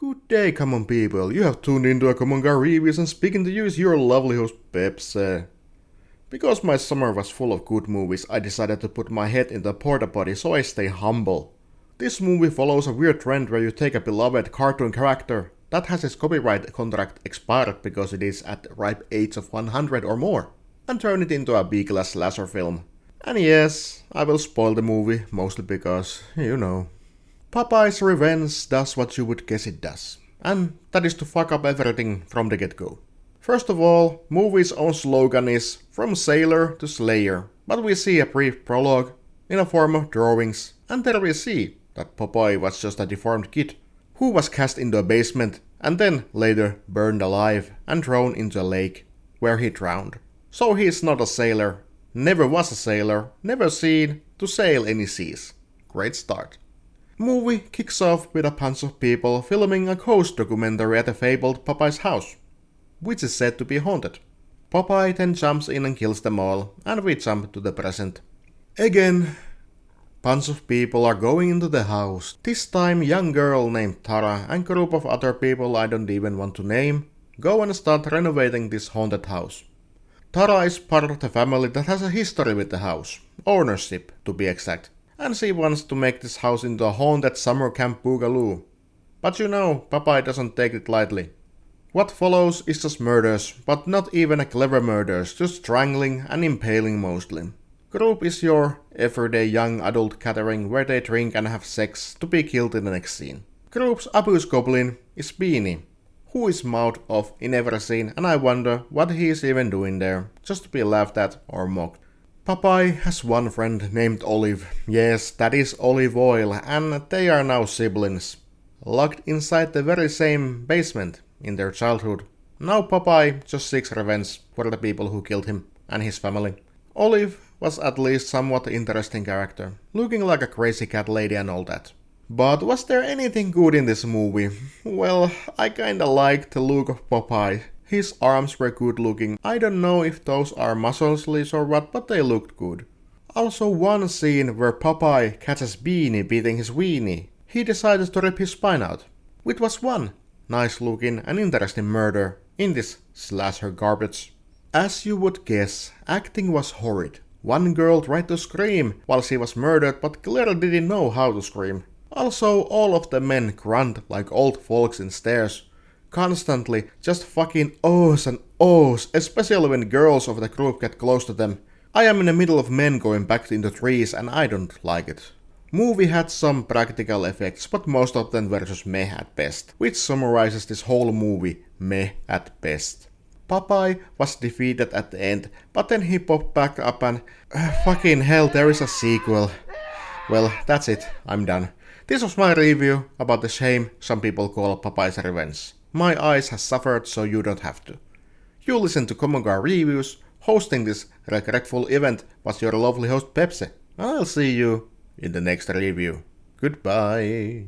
Good day, common people. You have tuned into a Common Guy Reviews, and speaking to you is your lovely host Pepsi. Because my summer was full of good movies, I decided to put my head in the porta potty so I stay humble. This movie follows a weird trend where you take a beloved cartoon character that has its copyright contract expired because it is at the ripe age of 100 or more, and turn it into a B-class slasher film. And yes, I will spoil the movie, mostly because, you know. Popeye's Revenge does what you would guess it does, and that is to fuck up everything from the get-go. First of all, movie's own slogan is "From Sailor to Slayer", but we see a brief prologue in a form of drawings, and there we see that Popeye was just a deformed kid who was cast into a basement and then later burned alive and thrown into a lake, where he drowned. So he is not a sailor, never was a sailor, never seen to sail any seas. Great start. Movie kicks off with a bunch of people filming a ghost documentary at the fabled Popeye's house, which is said to be haunted. Popeye then jumps in and kills them all, and we jump to the present. Again, bunch of people are going into the house. This time young girl named Tara and group of other people I don't even want to name go and start renovating this haunted house. Tara is part of the family that has a history with the house, ownership to be exact, and she wants to make this house into a haunted summer camp boogaloo. But you know, Popeye doesn't take it lightly. What follows is just murders, but not even a clever murders, just strangling and impaling mostly. Group is your everyday young adult gathering where they drink and have sex to be killed in the next scene. Group's abuse goblin is Beanie, who is mouthed off in every scene, and I wonder what he is even doing there, just to be laughed at or mocked. Popeye has one friend named Olive. Yes, that is olive oil, and they are now siblings, locked inside the very same basement in their childhood. Now Popeye just seeks revenge for the people who killed him and his family. Olive was at least somewhat interesting character, looking like a crazy cat lady and all that. But was there anything good in this movie? Well, I kinda liked the look of Popeye. His arms were good looking. I don't know if those are muscle sleeves or what, but they looked good. Also one scene where Popeye catches Beanie beating his weenie. He decides to rip his spine out, which was one nice looking and interesting murder in this slasher garbage. As you would guess, acting was horrid. One girl tried to scream while she was murdered but clearly didn't know how to scream. Also, all of the men grunt like old folks in stairs. Constantly, just fucking ohs and ohs, especially when girls of the group get close to them. I am in the middle of men going back into trees and I don't like it. Movie had some practical effects, but most of them were just meh at best, which summarizes this whole movie, meh at best. Popeye was defeated at the end, but then he popped back up and fucking hell, there is a sequel. Well, that's it, I'm done. This was my review about the shame some people call Popeye's Revenge. My eyes has suffered, so you don't have to. You listen to Common Guy Reviews. Hosting this regretful event was your lovely host Pepsi. I'll see you in the next review. Goodbye.